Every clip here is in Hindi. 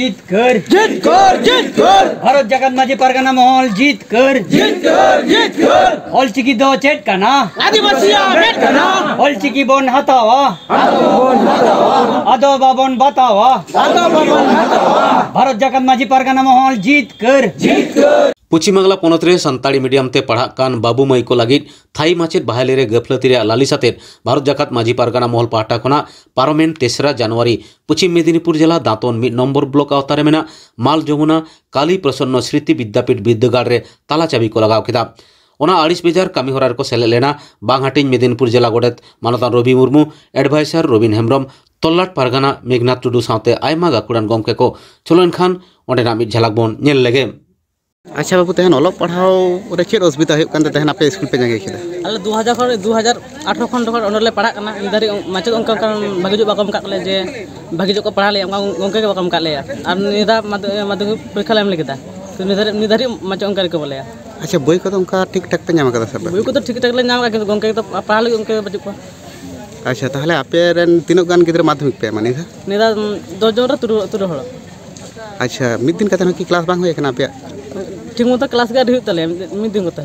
जीत कर भारत जगत माझी परगना महल जीत कर ऑलचिकी दो चेट कना ऑलचिकी बोन हतावा आदो बाबन बतावा भारत जगत माझी परगना महल जीत कर पश्चिम बांगला पनत रे सानताड़ी मीडियम ते पढ़ा कान बाबू माई को लगित थाई माचेद बाहले रे गफलती रे लालिस आते भारत जाकात माझी पारगाना महल पाहटा खना पारमेन 3 जनवरी पश्चिम मेदिनीपुर जिला दांतन 1 नम्बर ब्लॉक आवतारे मेना माल जमुना काली प्रसन्न स्मृति विद्यापीठ बिद्दागाड़ रे ताला चाबी को लगाव केदा ओना आड़िस बेजार कामी होरार को सेले लेना बांगहाटिन मेदिनीपुर जिला गोडेत मानतान रवि मुर्मू एडभाइसर रबिन हेम्ब्रम तल्लाट पारगाना मेघनाथ टुडू साथे आयमा गाकुड़ान गमके को चलोन खान ओंडेना मिद झलक बोन नेल लेगे। अच्छा बाबू तहन ऑलोग पढ़ाओ रे चेद असुविधा होय कान तहन आपे स्कूल पे जागे खेदा अले 2018 खन ओंडले पढ़ा कना इदारी माचेद ओंका भागी जो बाकम काले जे भागी जो को पढ़ा ले गोंके के बाकम काले आर निदा माध्यमिक परीक्षा लेम लेकेदा तो निदारी माचे ओंका के बोले। अच्छा बोई को तो ओंका ठीक ठाक पे नाम कदा सब बोई को तो ठीक ठाक ले नाम का गोंके तो पढ़ा ले ओंके बजु को। अच्छा ताहले आपे रेन तीनो गान गिदरा माध्यमिक पे माने निदा 10 जन रे तुरु हळ। अच्छा मिद दिन कतन की क्लास बांग होय कना आपे ठीक मत क्लास गाड हुई तले मिद दिन कोते।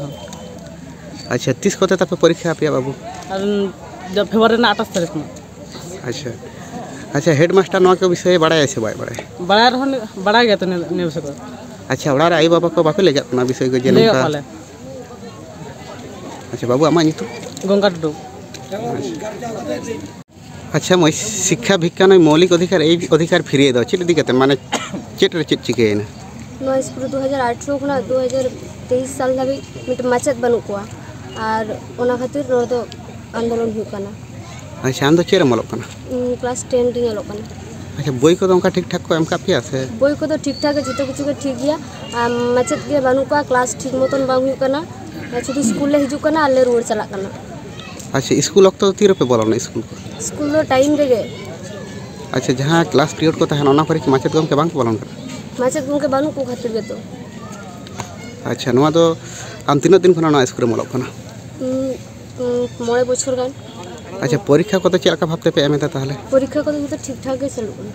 अच्छा 30 कोते तपे परीक्षा आपे बाबू जब फेब्रुआरी ना 28 तारीख में। अच्छा अच्छा हेडमास्टर नो के विषय बड़ाय से बड़ाय रहन बड़ा गया तो ने विषय को। अच्छा ओड़ा रे आई बाबा को बापे ले जा ना विषय को जे नका। अच्छा बाबू आमा नितु गंगा टुडू। अच्छा मैं शिक्षा भिक्षान मौलिक अधिकार ए अधिकार फिरिए दो चेद दिकते माने चेट रे चेट चिकेना नोआ स्कूल 2018 खुना 2023 साल धाबी मिट माचेद बानु कोआ आर ओना खातिर रो दो आंदोलन हुई कना। अच्छा आम दो चेरे मलो कना क्लास 10 रे लो कना। अच्छा बोई को तो उनका ठीक ठाक को एम का पिया से बोई को तो ठीक ठाक जतो किछु के ठीक गया माचेद के बानु कोआ क्लास ठीक मतन बांग हुई कना शुधु स्कूल ले हिजु कना आले रोड चला कना। अच्छा स्कूल वक्त तो तीर पे बोलना स्कूल दो टाइम रे गे। अच्छा जहां क्लास पीरियड को तहन ओना करे कि माचेद गम के बांग बोलन कर माचेद गम के बानु को खातिर गे तो। अच्छा नोआ दो आम तीन दिन खना ना स्कूल मलो कना 9 बछर गान। अच्छा परीक्षा को तो चलका भाबते पे एमे ताहले परीक्षा को तो ठीक ठाक के चलु कना।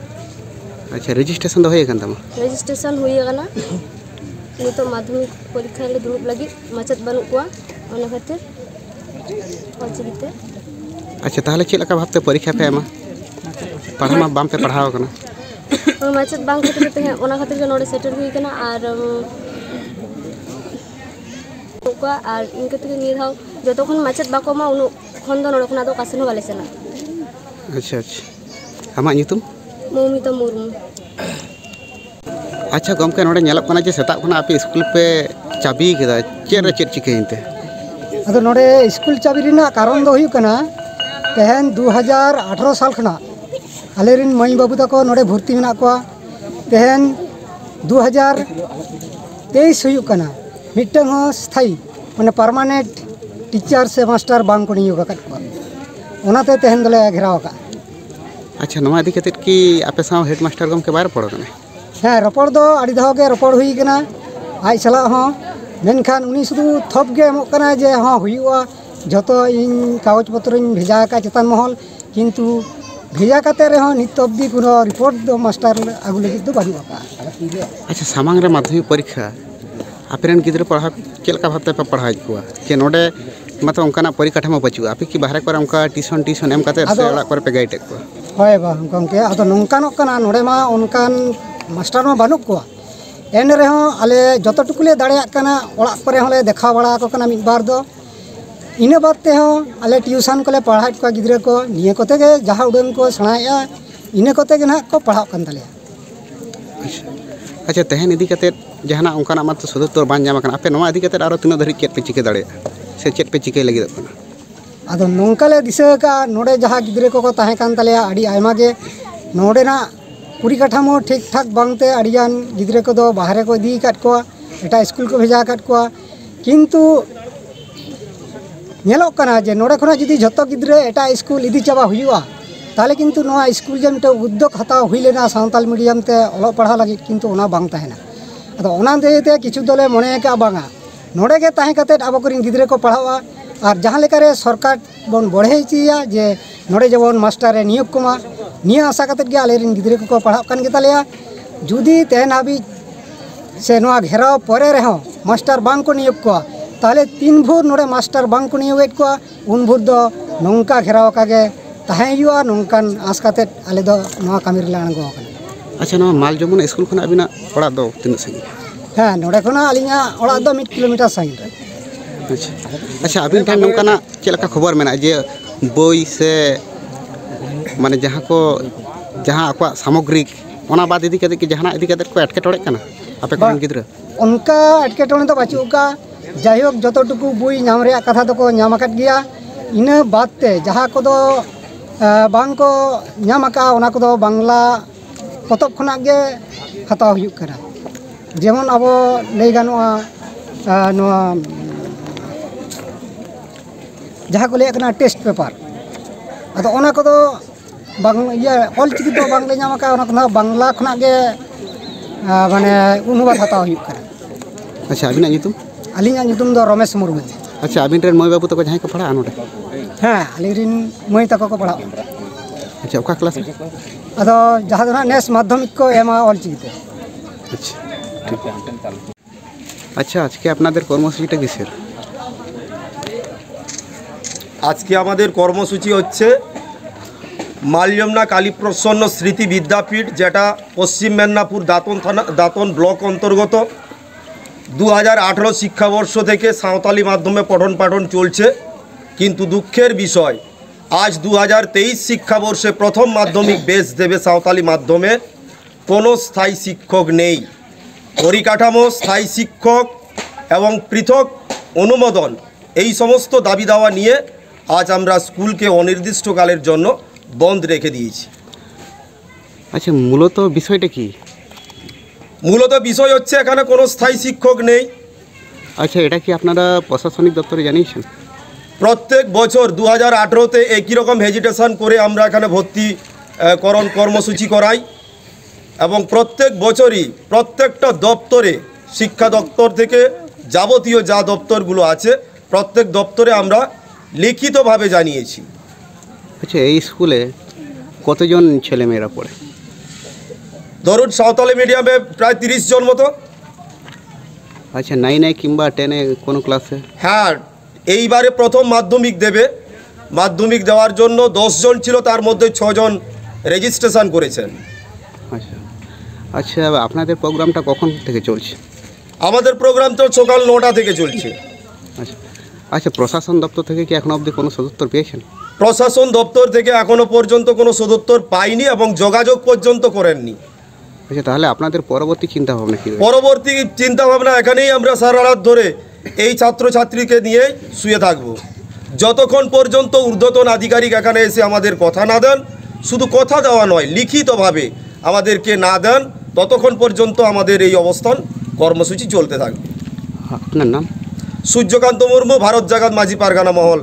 अच्छा रजिस्ट्रेशन तो होय गन तमा रजिस्ट्रेशन होय गना नि तो माध्यमिक परीक्षा ले दुरुब लगी माचेद बानु कोआ ओना खातिर पहुंचते। अच्छा ताहले चलका भाबते परीक्षा पे एमा पढ़ा मा बाम पे पढ़ाओ कना और माचेद बांग खातिर ते ओना खातिर के नोडे सेटल हुई कना आर को आर इनके ते नि धाव जतो खन माचेद बाको मा उनु खन दो नोडे खना दो कासेन वाले सेना। अच्छा अच्छा आमा नितुम मौमिता मुर्मू। अच्छा गमके नोडे नेलक कना जे सेता खना आपे स्कूल पे चाबी केदा चेर चेर चिकेनते अदो नोडे स्कूल चाबी रिना कारण दो हुई कना तहन 2018 साल खना आलेरिन मई बाबू तको नोडे भर्ती मेना को तहन 2023 हुई कना मिटंग हो स्थायी माने परमानेंट टीचर से मास्टर बांग को नियोग का ओनाते तहन दले घेराव का। अच्छा नोआ इदी कते कि आपे साव हेडमास्टर गम के बारे पड़ो कने हाँ रपड़ दो आड़ी धाव के रपड़ हुई कना आज सला हो मेनखान उनी शुधु थप गे एमो कना जे हाँ हुआ जतो इन कागज पत्र भेजा का चेतन महल किंतु भेजा काते रे नित अब्दी कोनो रिपोर्ट दो मास्टर आगु लगी दो बानु का। अच्छा सामांग रे माध्यमिक परीक्षा आपेरन गिद्र पढ़ा चलका भाबते पे पढ़ाई कुआ जे नोडे मतलब उनका परीक्षा ठमा बचुआ आपे कि बाहर पर उनका ट्यूशन एम काते से अड़ा पर पे गाइड को होय बा गमके अदो नोंकानो कना नोडे मा उनकान मास्टर मा बानु को एन रे आले जतो टुकुले दाड़िया कना ओड़ा परे होले देखा बड़ा को कना मिद बार दो इना बात ते हो आले ट्यूशन को ले पढ़ा को गिद्रे को निये कोते के जहां उडन को सणाया इने कोते के ना को पढ़ाव कन तले। अच्छा तहन इदी कते जहाना उनका मत सदुत तो बान जामा कना आपे नोआ इदी कते आरो तीनो धरि चेत पे चिके दाड़े से चेत पे चिके लगी कना अदो नोंका ले दिसे का नोडे जहां गिद्रे को ताहे कान तले आडी आयमा गे नोडे ना पूरी काठामो ठीक ठाक बांगते आडियान गिद्रे को दो बाहरे को दी काट को एटा स्कूल को भेजा काट को किंतु नेलो कना जे नोडे खना जदी जतो गिद्रे एटा स्कूल इदी चाबा हुआ ताले किंतु नोआ स्कूल जे मिटे उद्योग हताव हुई लेना सानताल मीडियम ते ओलो पढ़ा लगी किंतु ओना बांग ताहेना अदो ओना देते किछु दले मने का बांगा नोडे के ताहे कते आबो करिन गिद्रे को पढ़ावा और जहाँ लेकारे सरकार बन बढ़े चिया जे नोडे जबन मास्टर नियोग कुमा निया आशा कते गे आलेरिन गिद्रे को पढ़ाव कान गे तालेया जुदी तेन हाबी से नोआ घेराव परे रहो मास्टर बांग को नियोग को ताले 3 भोर नोडे मास्टर बांग को नियोग को उन भोर दो नोंका घेराव कागे ताहे युआ नोंकान आस काते आले दो नोआ कामी रे लांगो अच्छा नोआ माल जमुन स्कूल खना अबिना ओड़ा दो तिना संगी हाँ नोडे खना अलिया ओड़ा दो 1 किलोमीटर साइड अच्छा अच्छा अबिन टाइम नोंकाना चेलका खबर मेना जे बोई से माने जहाँ आकवा सामग्रिक ओना बाद इदी कते कि जहाना इदी कते को एटकेटोड़े कना आपे कोन गिद्रा उनका एटकेटोड़े तो बाचू का जायक जतटुकु बुई नाम रे कथा तो को नाम आकत गया इन बात ते जहाँ को दो बांग को नाम आका ओना को दो बांग्ला पतब खना गे हताव हुयुक कना जेमन अब लई गानोआ नोआ जहाँ को ले कना टेस्ट पेपर अदो ओना को दो बांग ये ऑल चिकी तो बांग्ला नाम आका ओना को बांग्ला खना गे माने उनुबाद हताव हुयुक कना अच्छा अबिना नितुम अलिंगा नितुम दो रमेश मुर्मू अच्छा अबिन रेन मई बाबू तक जहाँ को पढ़ा नोडे हाँ अलिरिन मई तक को पढ़ा अच्छा ओका क्लास अदो जहाँ दो नेस माध्यमिक को एमा ऑल चिकीते अच्छा ठीक अच्छा आज के আপনাদের কর্মসূচিটা কিসের আজকে আমাদের কর্মসূচি হচ্ছে মালযমুনা কালীপ্রসন্ন স্মৃতি বিদ্যাপীঠ যেটা পশ্চিম মেদিনীপুর দাঁতন ব্লক অন্তর্গত 2018 শিক্ষাবর্ষ থেকে সাঁওতালি মাধ্যমে পঠন পাঠন চলছে কিন্তু দুঃখের বিষয় আজ 2023 শিক্ষাবর্ষে প্রথম মাধ্যমিক বেস দেবে সাঁওতালি মাধ্যমে কোনো স্থায়ী শিক্ষক নেই পরিকাঠামো স্থায়ী শিক্ষক এবং পৃথক অনুমোদন এই সমস্ত দাবি দাওয়া নিয়ে আজ আমরা স্কুলকে অনির্দিষ্টকালের জন্য বন্ধ রেখে দিয়েছি আচ্ছা মূলত বিষয়টা কি মূলত বিষয় হচ্ছে এখানে কোনো স্থায়ী শিক্ষক নেই আচ্ছা এটা কি আপনারা প্রশাসনিক দপ্তরে জানিয়েছেন প্রত্যেক বছর 2018তে একই রকম হেজিটেশন করে আমরা এখানে ভর্তিকরণ কর্মসূচি করাই এবং প্রত্যেক বছরই প্রত্যেকটা দপ্তরে শিক্ষা দপ্তর থেকে যাবতীয় যা দপ্তরগুলো আছে প্রত্যেক দপ্তরে আমরা লিখিতভাবে জানিয়েছি আচ্ছা এই স্কুলে কতজন ছেলেমেয়েরা পড়ে ধরুন সাঁওতালি মিডিয়ামে প্রায় 30 জন মতো আচ্ছা 9 কিংবা 10 কোনো ক্লাসে হ্যাঁ এইবারে প্রথম মাধ্যমিক দেবে মাধ্যমিক দেওয়ার জন্য 10 জন ছিল তার মধ্যে 6 জন রেজিস্ট্রেশন করেছেন আচ্ছা আচ্ছা আপনাদের প্রোগ্রামটা কখন থেকে চলছে আমাদের প্রোগ্রাম তো সকাল 9টা থেকে চলছে আচ্ছা আচ্ছা প্রশাসন দপ্তর থেকে কি এখনো অবধি কোনো সদুত্তর পেয়েছেন প্রশাসন দপ্তর থেকে এখনো পর্যন্ত কোনো সদুত্তর পাইনি এবং যোগাযোগ পর্যন্ত করেননি আচ্ছা তাহলে আপনাদের পরবর্তী চিন্তা ভাবনা কি পরবর্তী চিন্তা ভাবনা এখানেই আমরা সারা রাত ধরে এই ছাত্রছাত্রীকে নিয়ে শুয়ে থাকব যতক্ষণ পর্যন্ত ঊর্ধ্বতন আধিকারিক এখানে এসে আমাদের কথা না দেন শুধু কথা দেওয়া নয় লিখিতভাবে আমাদেরকে না দেন ততক্ষণ পর্যন্ত আমাদের এই অবস্থান কর্মসূচি চলতে থাকবে আপনার নাম সূর্যকান্ত মুর্মু ভারত জাগাত মাঝি পারগানা মহল